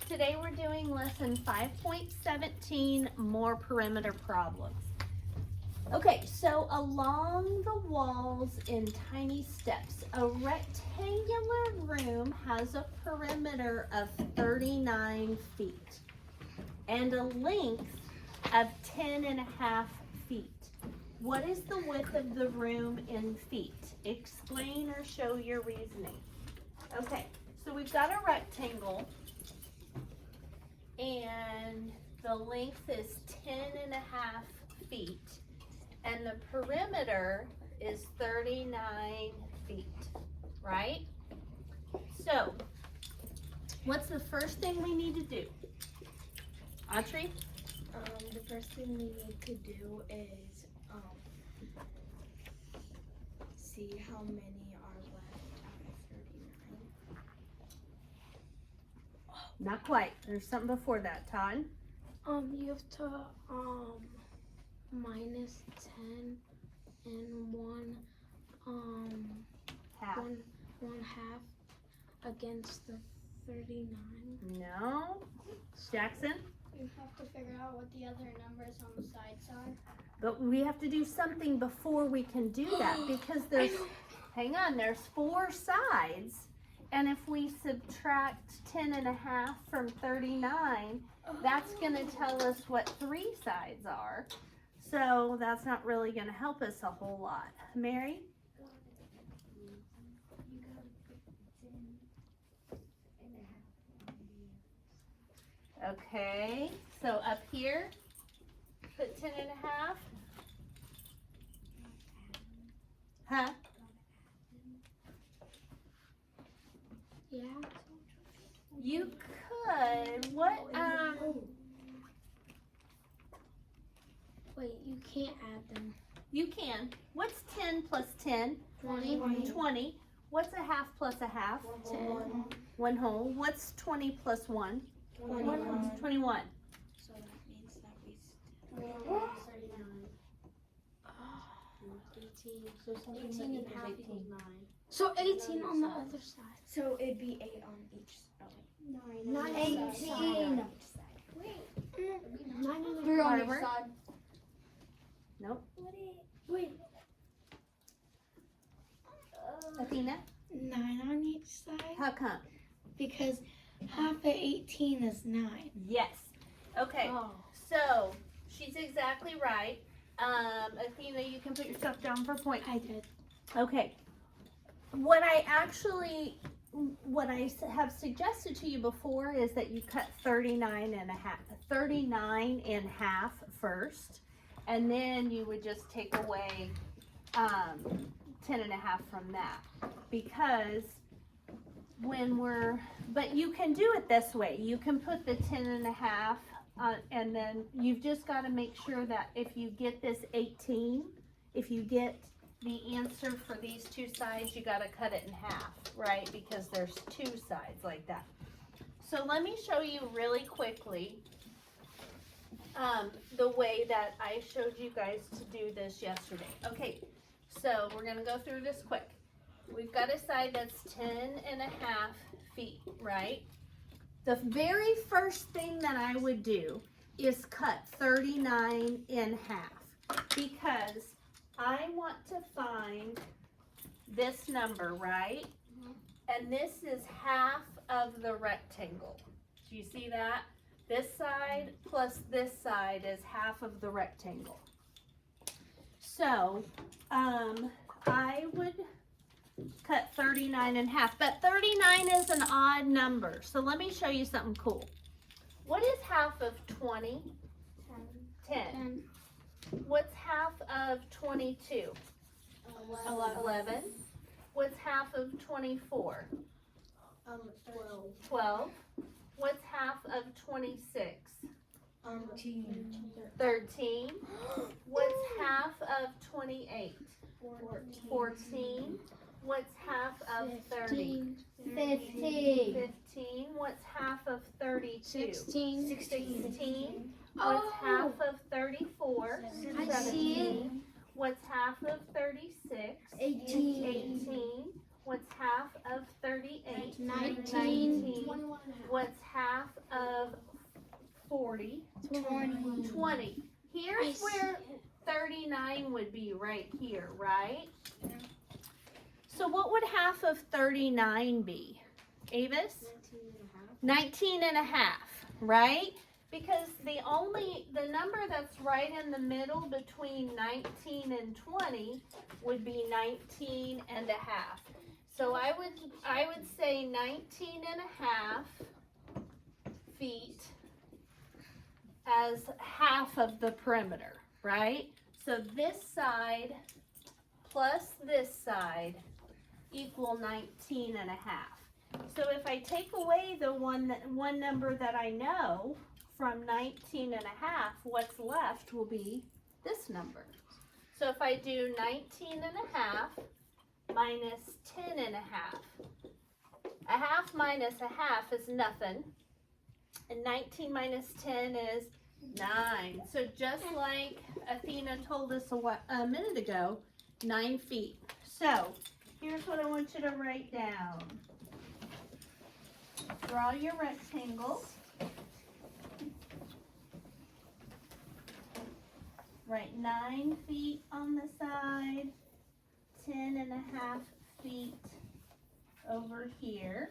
Today we're doing lesson 5.17, more perimeter problems. Okay, so along the walls in tiny steps, a rectangular room has a perimeter of 39 feet and a length of 10.5 feet. What is the width of the room in feet? Explain or show your reasoning. Okay, so we've got a rectangle and the length is 10.5 feet and the perimeter is 39 feet, right? So, what's the first thing we need to do? Audrey? The first thing we need to do is see how many are left out of 39. Not quite. There's something before that, Todd. You have to minus 10 and one Half. one half against the 39. No. Jackson? You have to figure out what the other numbers on the sides are. But we have to do something before we can do that because there's, hang on, there's 4 sides. And if we subtract 10.5 from 39, that's going to tell us what 3 sides are. So that's not really going to help us a whole lot. Mary? Okay, so up here, put 10.5. Huh? Yeah. You could. What? Wait, you can't add them. You can. What's 10 plus 10? 20. 20. What's a half plus a half? 10. 1 whole. What's 20 plus 1? 21. 21. So that means that we still 18 and a half equals 9. So 18 on the other side. So it'd be 8 on each side. 9 18. Wait. 9 and a 3 on Barbara? each side. Nope. Wait. Athena? 9 on each side. How come? Because half of 18 is 9. Yes. Okay. Oh. So she's exactly right. Athena, you can put yourself down for point. I did. Okay. What I have suggested to you before is that you cut 39 in half first, and then you would just take away 10.5 from that, because but you can do it this way. You can put the 10.5 and then you've just got to make sure that if you get this 18, if you get the answer for these 2 sides, you got to cut it in half, right? Because there's 2 sides like that. So let me show you really quickly the way that I showed you guys to do this yesterday. Okay, so we're going to go through this quick. We've got a side that's 10.5 feet, right? The very first thing that I would do is cut 39 in half because I want to find this number, right? And this is half of the rectangle. Do you see that? This side plus this side is half of the rectangle. So, I would cut 39 in half, but 39 is an odd number. So let me show you something cool. What is half of 20? 10. What's half of 22? 11. What's half of 24? 12. What's half of 26? 13. What's half of 28? 14. What's half of 30? 15. What's half of 32? 16. What's half of 34? I see it. 17. What's half of 36? 18. What's half of 38? 19. 21 and a half. What's half of 40, 20. 20. Here's where 39 would be right here, right? So what would half of 39 be? Avis? 19 and a half, right? Because the number that's right in the middle between 19 and 20 would be 19 and a half. So I would say 19 and a half feet as half of the perimeter, right? So this side plus this side equal 19 and a half. So if I take away the one number that I know from 19 and a half, what's left will be this number. So if I do 19 and a half minus 10 and a half, a half minus a half is nothing. And 19 minus 10 is 9. So just like Athena told us a minute ago, 9 feet. So here's what I want you to write down. Draw your rectangles. Write 9 feet on the side, 10 and a half feet over here.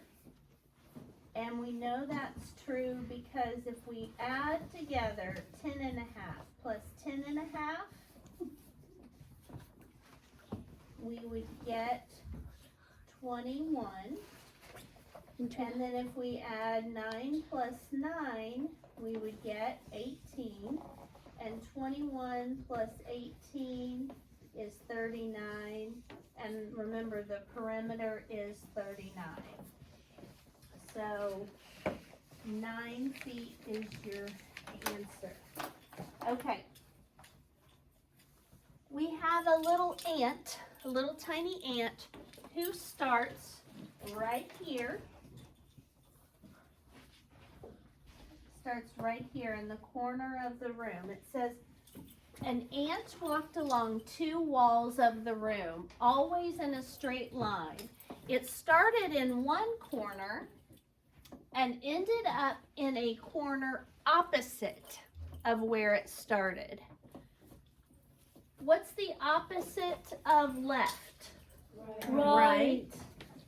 And we know that's true because if we add together 10 and a half plus 10 and a half, we would get 21. And then if we add 9 plus 9, we would get 18. And 21 plus 18 is 39. And remember, the perimeter is 39. So 9 feet is your answer. Okay. We have a little ant, a little tiny ant, who starts right here. Starts right here in the corner of the room. It says, an ant walked along 2 walls of the room, always in a straight line. It started in one corner and ended up in a corner opposite of where it started. What's the opposite of left? Right.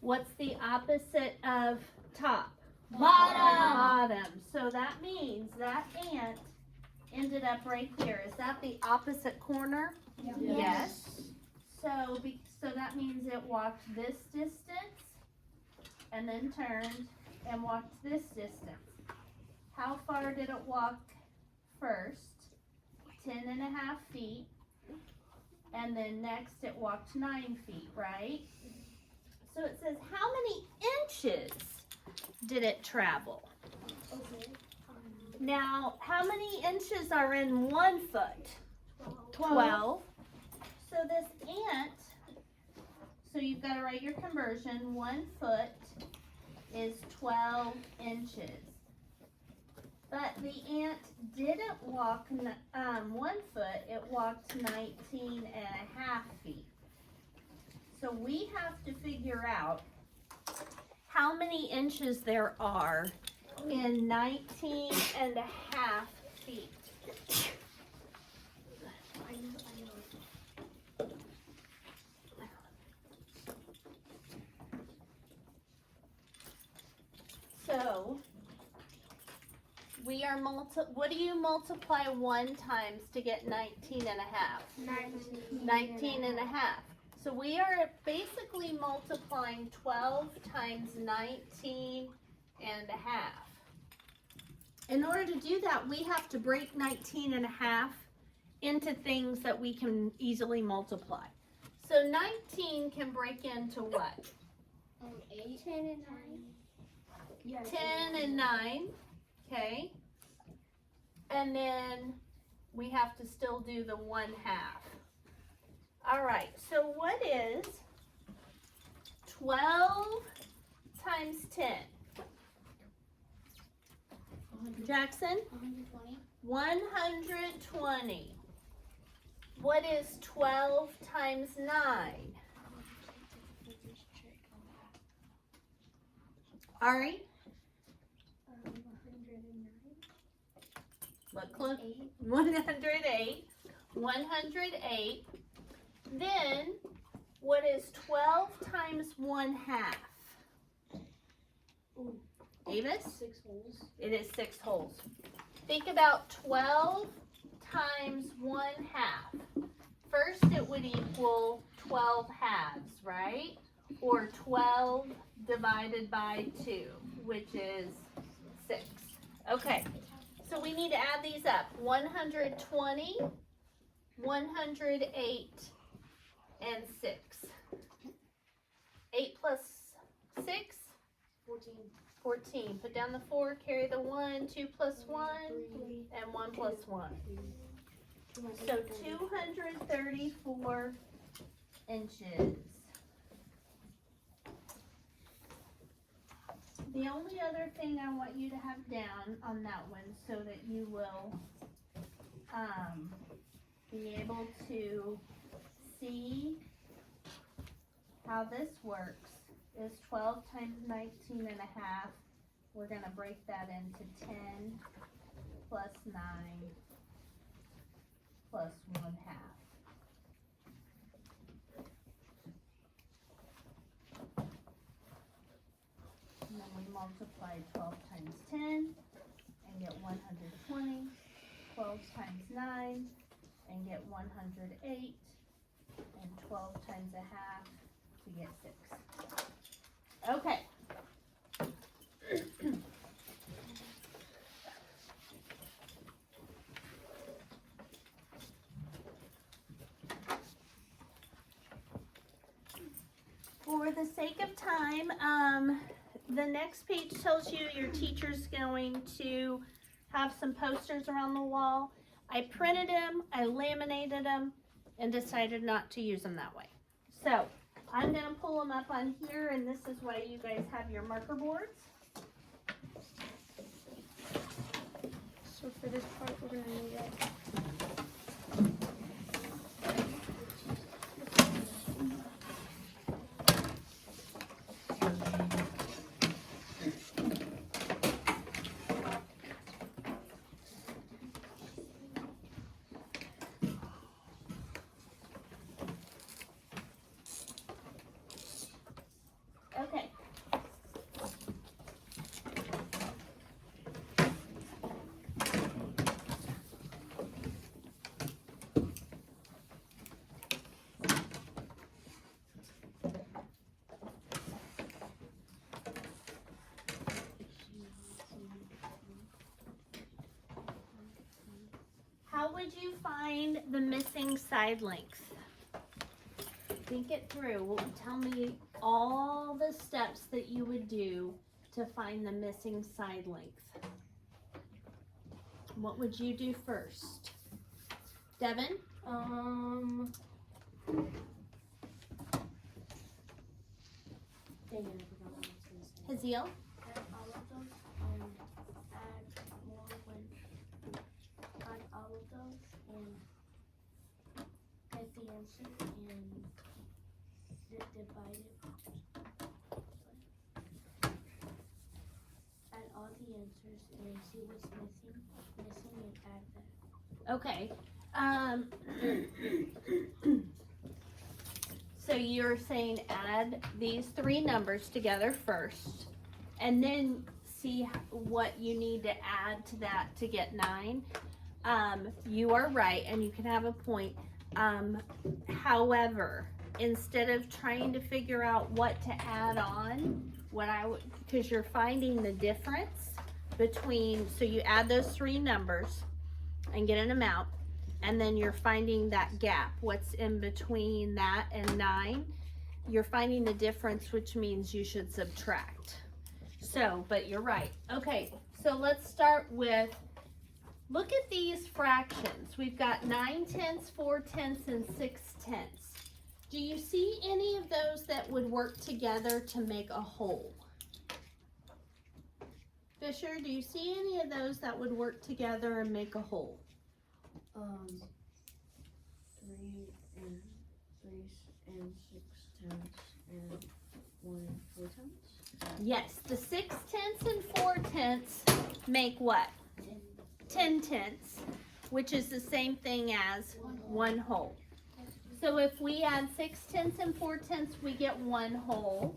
What's the opposite of top? Bottom. So that means that ant ended up right here. Is that the opposite corner? Yes. So that means it walked this distance and then turned and walked this distance. How far did it walk first? 10 and a half feet. And then next it walked 9 feet, right? So it says, how many inches did it travel? Now, how many inches are in 1 foot? 12. So this ant, so you've got to write your conversion. 1 foot is 12 inches. But the ant didn't walk 1 foot, it walked 19 and a half feet. So we have to figure out how many inches there are in 19 and a half feet. So we are what do you multiply 1 times to get 19 and a half? 19 and a half. So we are basically multiplying 12 times 19 and a half. In order to do that, we have to break 19 and a half into things that we can easily multiply. So 19 can break into what? 8, 10, and 9. Yeah, 10 and 9, okay? And then we have to still do the 1/2. All right, so what is 12 times 10? Jackson? 120. 120. What is 12 times 9? Ari? 109. Look close. 108. 108. Then, what is 12 times 1/2? Davis? 6 holes. It is 6 holes. Think about 12 times 1/2. First, it would equal 12 halves, right? Or 12 divided by 2, which is 6. Okay, so we need to add these up. 120, 108, and 6. 8 plus 6? 14. Put down the 4, carry the 1, 2 plus 1, and 1 plus 1. So 234 inches. The only other thing I want you to have down on that one so that you will be able to see how this works is 12 times 19.5. We're going to break that into 10 plus 9 plus 1/2. And then we multiply 12 times 10 and get 120. 12 times 9 and get 108. And 12 times 1/2 to get 6. Okay. For the sake of time, the next page tells you your teacher's going to have some posters around the wall. I printed them, I laminated them, and decided not to use them that way. So, I'm going to pull them up on here, and this is why you guys have your marker boards. So for this part, we're going to need it. Okay. How would you find the missing side length? Think it through. Well, tell me all the steps that you would do to find the missing side length. What would you do first? Devin? Haziel? Add all of those and add more when add all of those and get the answer and divide it. Add all the answers and see what's missing and add that. Okay. So you're saying add these 3 numbers together first, and then see what you need to add to that to get 9. You are right, and you can have a point. However, instead of trying to figure out what to add on, because you're finding the difference between, so you add those 3 numbers and get an amount, and then you're finding that gap, what's in between that and 9. You're finding the difference, which means you should subtract. So, but you're right. Okay, so let's start with, look at these fractions. We've got 9/10, 4/10, and 6/10. Do you see any of those that would work together to make a whole? Fisher, do you see any of those that would work together and make a whole? 3 and 6/10 and 1 and 4/10. Yes, the 6/10 and 4/10 make what? 10/10, which is the same thing as 1 whole. So if we add 6/10 and 4/10, we get 1 whole.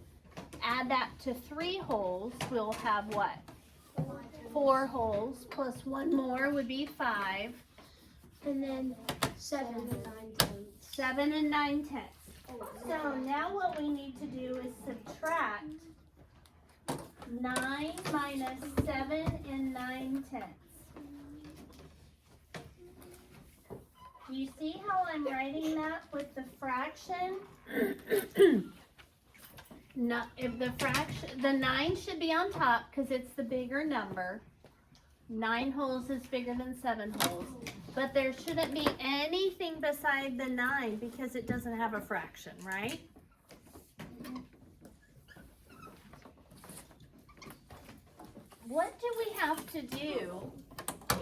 Add that to 3 wholes, we'll have what? 4 wholes, plus 1 more would be 5. And then 7 and 9/10. 7 and 9/10. So now what we need to do is subtract 9 minus 7 and 9/10. Do you see how I'm writing that with the fraction? No, if the fraction, the 9 should be on top because it's the bigger number. 9 wholes is bigger than 7 wholes. But there shouldn't be anything beside the 9 because it doesn't have a fraction, right? What do we have to do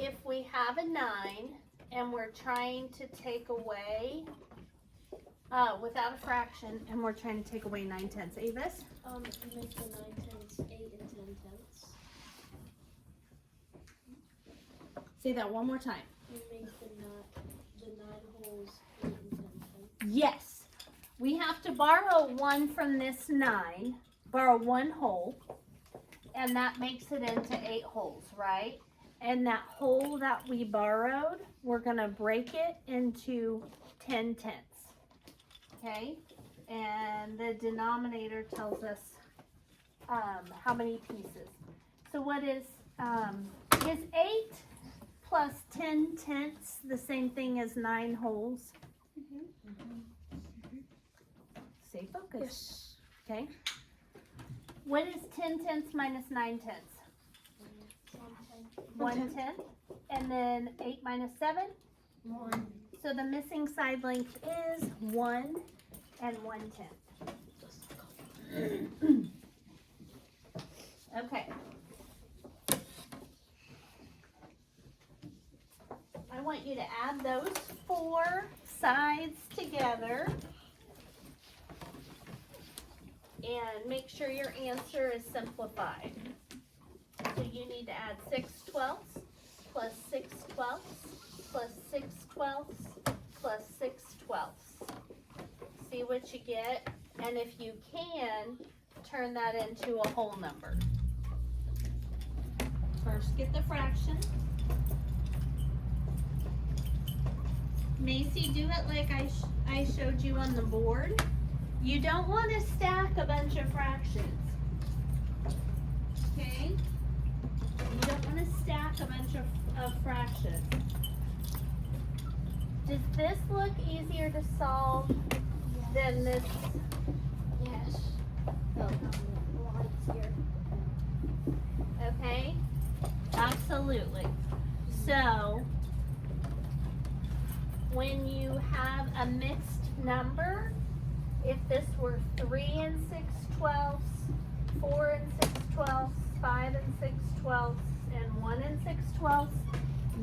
if we have a 9 and we're trying to take away, without a fraction, and we're trying to take away 9/10? Avis? You make the 9/10 8 and 10/10. Say that one more time. You make the 9 holes 8 and 10/10. Yes. We have to borrow 1 from this 9, borrow 1 whole, and that makes it into 8 wholes, right? And that whole that we borrowed, we're going to break it into 10/10. Okay? And the denominator tells us how many pieces. So what is 8 plus 10/10 the same thing as 9 wholes? Stay focused. Okay? What is 10/10 minus 9/10? 1/10. And then 8 minus 7? 1. So the missing side length is 1 and 1/10. Okay. I want you to add those 4 sides together and make sure your answer is simplified. So you need to add 6/12 plus 6/12 plus 6/12 plus 6/12. See what you get, and if you can, turn that into a whole number. First get the fraction. Macy, do it like I showed you on the board. You don't want to stack a bunch of fractions. Okay? You don't want to stack a bunch of fractions. Does this look easier to solve than this? Yes. Oh, okay? Absolutely. So, when you have a mixed number, if this were 3 and 6/12, 4 and 6/12, 5 and 6/12, and 1 and 6/12,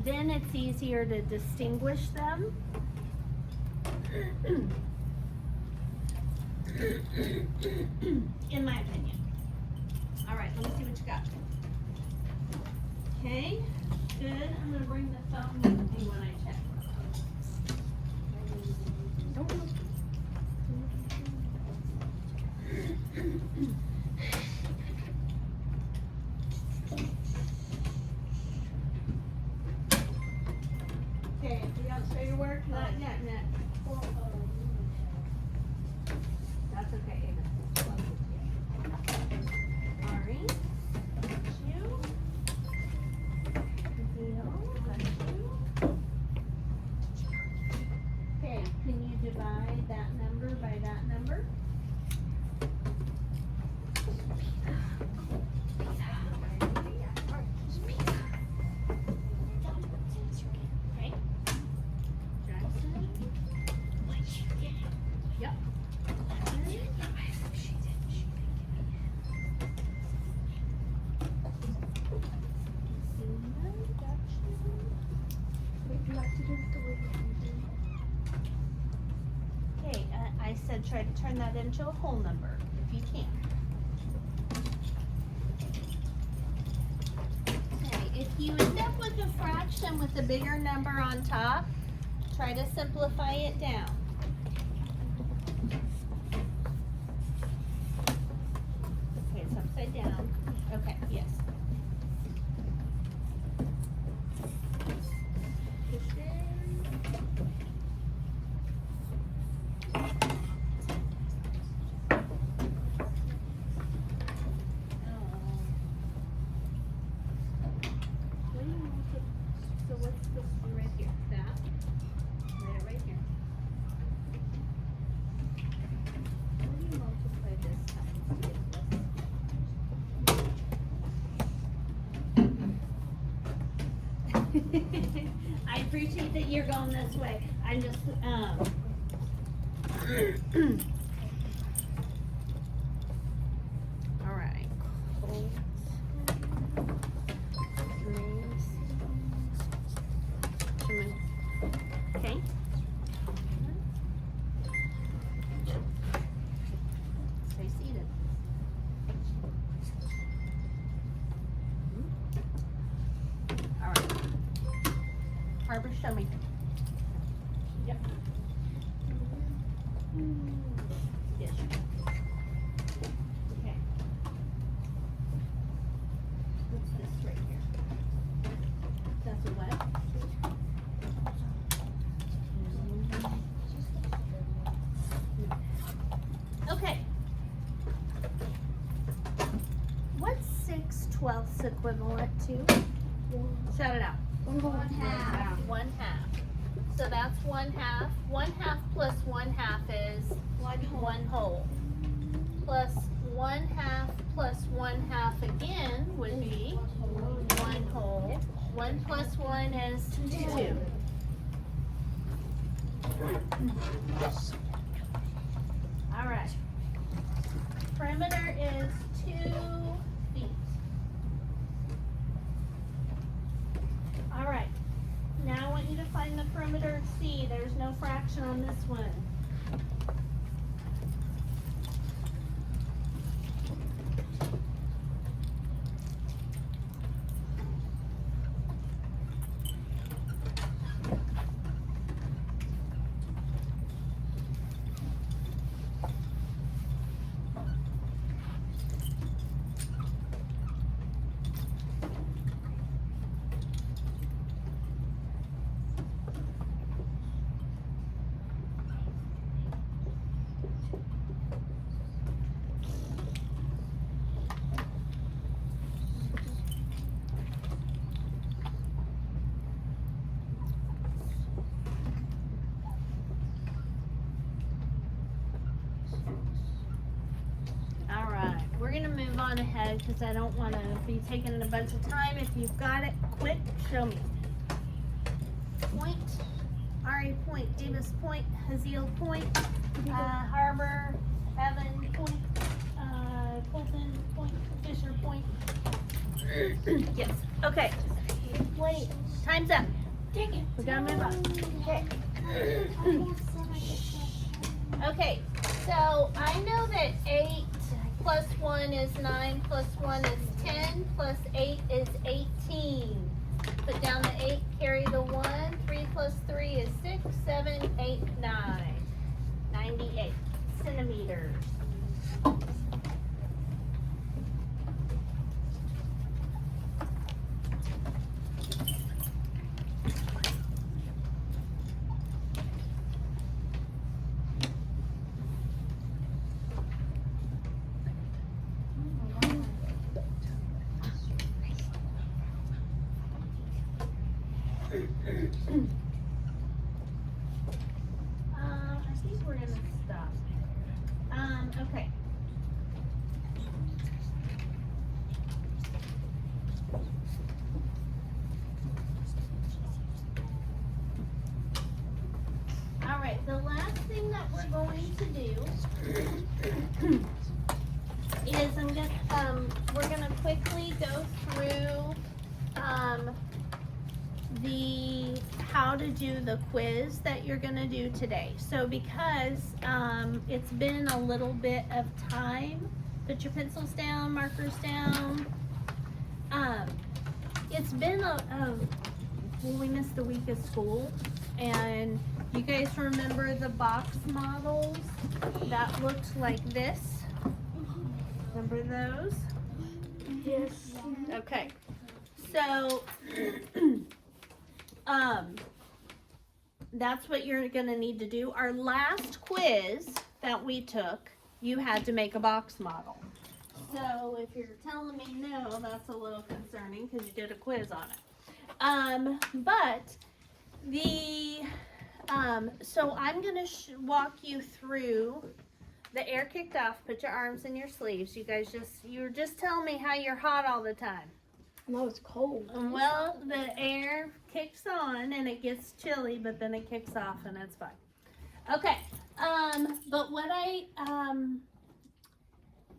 then it's easier to distinguish them. In my opinion. All right, let me see what you got. Okay, good. I'm gonna bring the phone with me when I check. Okay, if you don't show your work, not yet. That's okay, Ava. All right. That's you. That's you. Okay, can you divide that number by that number? Okay. Jackson. Yep. Okay, I said try to turn that into a whole number, if you can. Okay, if you end up with a fraction fraction with a bigger number on top, try to simplify it down. Okay, it's upside down. Okay, yes. So what's this one right here? That? Write it right here. What do you multiply this times to get this? I appreciate that you're going this way. I'm just, all right. Okay. Stay seated. All right. Harbor, show me. Yep. Yes. Okay. What's this right here? That's a what? Okay. What's 6/12 equivalent to? Shout it out. 1/2. 1/2. So that's 1/2. 1/2 plus 1/2 is 1 whole. Plus 1/2 plus 1/2 again would be 1 whole. 1 plus 1 is 2. All right. Perimeter is 2 feet. All right. Now I want you to find the perimeter C. There's no fraction on this one. All right, we're gonna move on ahead because I don't want to be taking a bunch of time. If you've got it, quick, show me. Point, Ari Point, Davis Point, Haziel Point, Harbor, Evan Point, Colton Point, Fisher Point. Yes, okay. Wait, time's up. Dang it. We gotta move on. Okay. Okay, so I know that 8 plus 1 is 9, plus 1 is 10, plus 8 is 18. Put down the 8, carry the 1. 3 plus 3 is 6, 7, 8, 9. 98 centimeters. I think we're gonna stop. Okay. All right, the last thing that we're going to do is we're gonna quickly go through the how to do the quiz that you're gonna do today. So because it's been a little bit of time, put your pencils down, markers down. It's been well, we missed a week of school, and you guys remember the box models that looked like this? Remember those? Yes. Okay, so that's what you're gonna need to do. Our last quiz that we took, you had to make a box model. So if you're telling me no, that's a little concerning because you did a quiz on it. But so I'm gonna walk you through. The air kicked off. Put your arms in your sleeves. You guys you're just telling me how you're hot all the time. No, it's cold. Well, the air kicks on and it gets chilly, but then it kicks off and it's fine. Okay. But what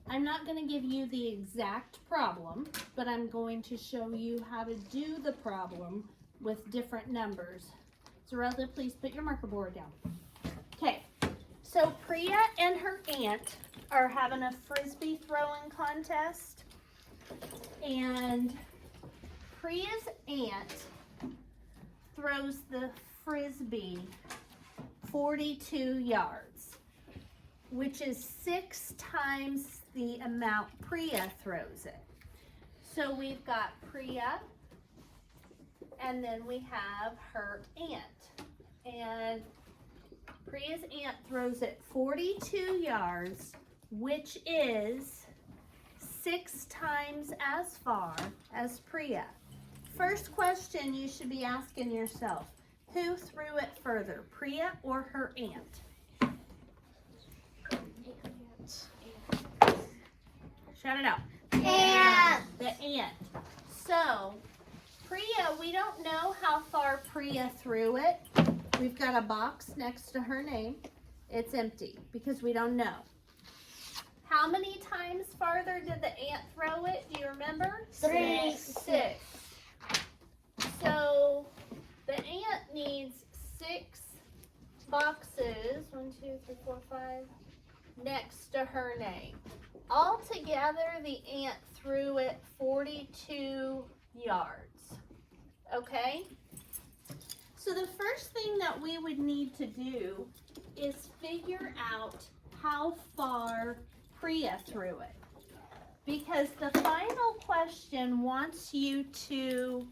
I'm not going to give you the exact problem, but I'm going to show you how to do the problem with different numbers. Zorelda, please put your marker board down. Okay. So Priya and her aunt are having a frisbee throwing contest, and Priya's aunt throws the frisbee 42 yards, which is 6 times the amount Priya throws it. So we've got Priya, and then we have her aunt, and Priya's aunt throws it 42 yards, which is 6 times as far as Priya. First question you should be asking yourself, who threw it further, Priya or her aunt? Shout it out. Aunt. The aunt. So, Priya, we don't know how far Priya threw it. We've got a box next to her name. It's empty because we don't know. How many times farther did the aunt throw it? Do you remember? 6. 6. So the aunt needs 6 boxes, 1, 2, 3, 4, 5, next to her name. Altogether, the aunt threw it 42 yards. Okay? So the first thing that we would need to do is figure out how far Priya threw it. Because the final question wants you to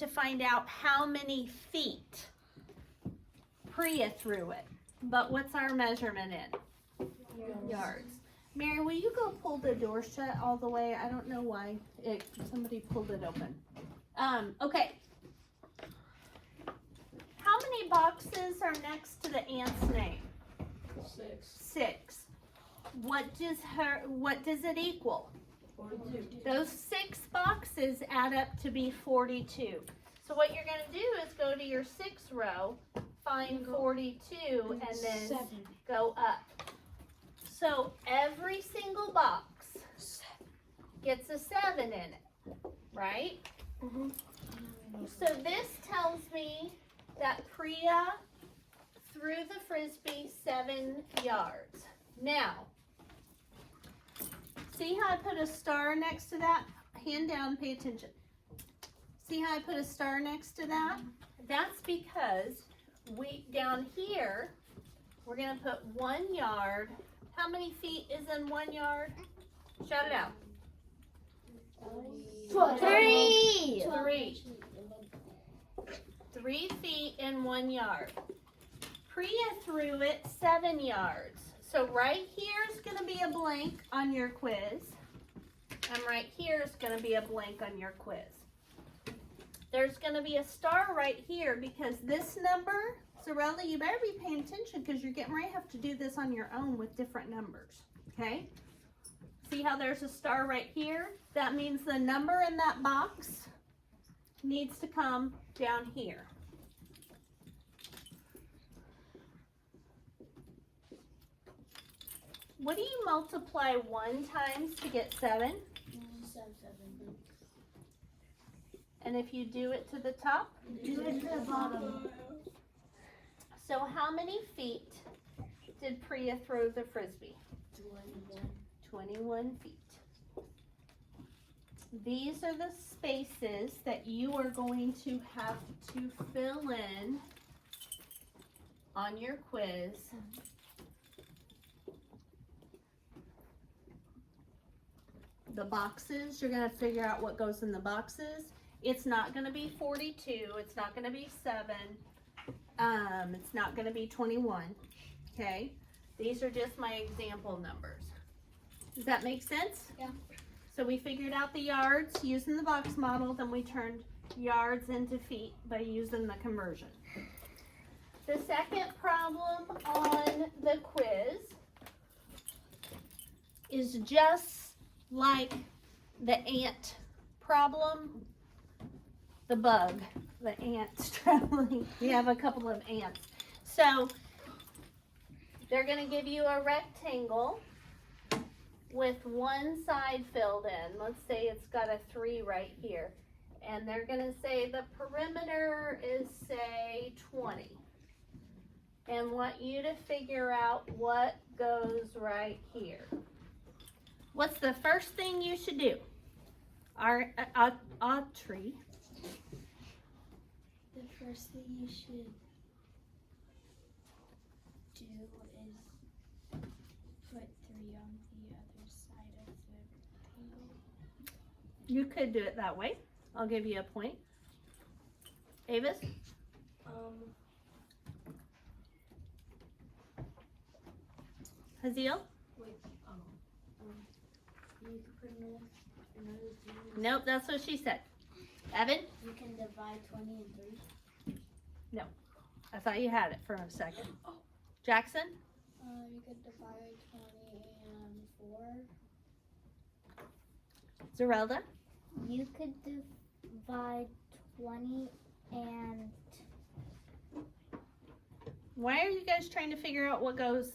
find out how many feet Priya threw it. But what's our measurement in? Yards. Mary, will you go pull the door shut all the way? I don't know why. Somebody pulled it open. Okay. How many boxes are next to the aunt's name? 6. What does it equal? 42. Those 6 boxes add up to be 42. So what you're going to do is go to your 6th row, find 42, and then go up. So every single box gets a 7 in it, right? So this tells me that Priya threw the frisbee 7 yards. Now, see how I put a star next to that? Hand down, pay attention. See how I put a star next to that? That's because down here, we're going to put 1 yard. How many feet is in 1 yard? Shout it out. 3. 3. 3 feet in 1 yard. Priya threw it 7 yards. So right here is going to be a blank on your quiz. And right here is going to be a blank on your quiz. There's going to be a star right here because this number, Zorelda, you better be paying attention because you're getting ready to have to do this on your own with different numbers. Okay? See how there's a star right here? That means the number in that box needs to come down here. What do you multiply 1 times to get 7? 7. And if you do it to the top? Do it to the bottom. So how many feet did Priya throw the frisbee? 21. 21 feet. these are the spaces that you are going to have to fill in on your quiz. The boxes, you're going to figure out what goes in the boxes. It's not going to be 42. It's not going to be 7. It's not going to be 21. Okay? These are just my example numbers. Does that make sense? Yeah. So we figured out the yards using the box model, then we turned yards into feet by using the conversion. The second problem on the quiz is just like the ant problem, the bug, the ants traveling. We have a couple of ants. So they're going to give you a rectangle with one side filled in. Let's say it's got a 3 right here. And they're going to say the perimeter is, say, 20. And want you to figure out what goes right here. What's the first thing you should do? Autry. The first thing you should do is put 3 on the other side of the rectangle. You could do it that way. I'll give you a point. Avis? Haziel? Wait, you can put another 3. Nope, that's what she said. Evan? You can divide 20 and 3. I thought you had it for a second. Jackson? You could divide 20 and 4. Zerelda? You could divide 20 and... Why are you guys trying to figure out what goes?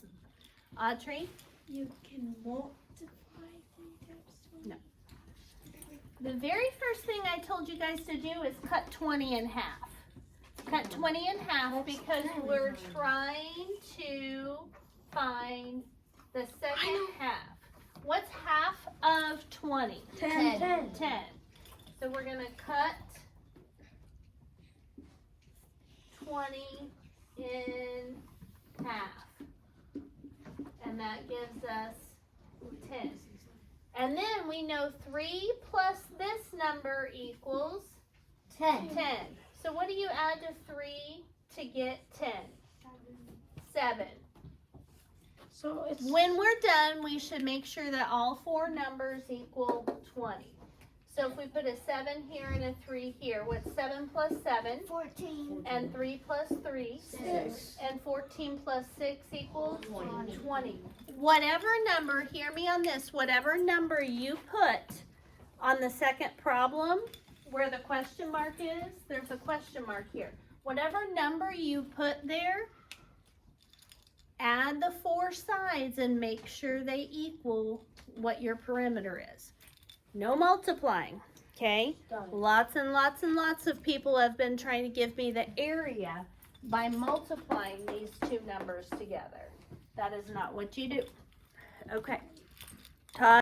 Autry? You can multiply 3 times 20. No. The very first thing I told you guys to do is cut 20 in half. Cut 20 in half because we're trying to find the second half. What's half of 20? 10. 10. So we're going to cut 20 in half. And that gives us 10. And then we know 3 plus this number equals 10. So what do you add to 3 to get 10? 7. So it's When we're done, we should make sure that all 4 numbers equal 20. So if we put a 7 here and a 3 here, what's 7 plus 7? 14. And 3 plus 3? 6. And 14 plus 6 equals 20. Whatever number, hear me on this, whatever number you put on the second problem, where the question mark is, there's a question mark here. Whatever number you put there, add the 4 sides and make sure they equal what your perimeter is. No multiplying, okay? Lots and lots and lots of people have been trying to give me the area by multiplying these 2 numbers together. That is not what you do. Okay. Todd.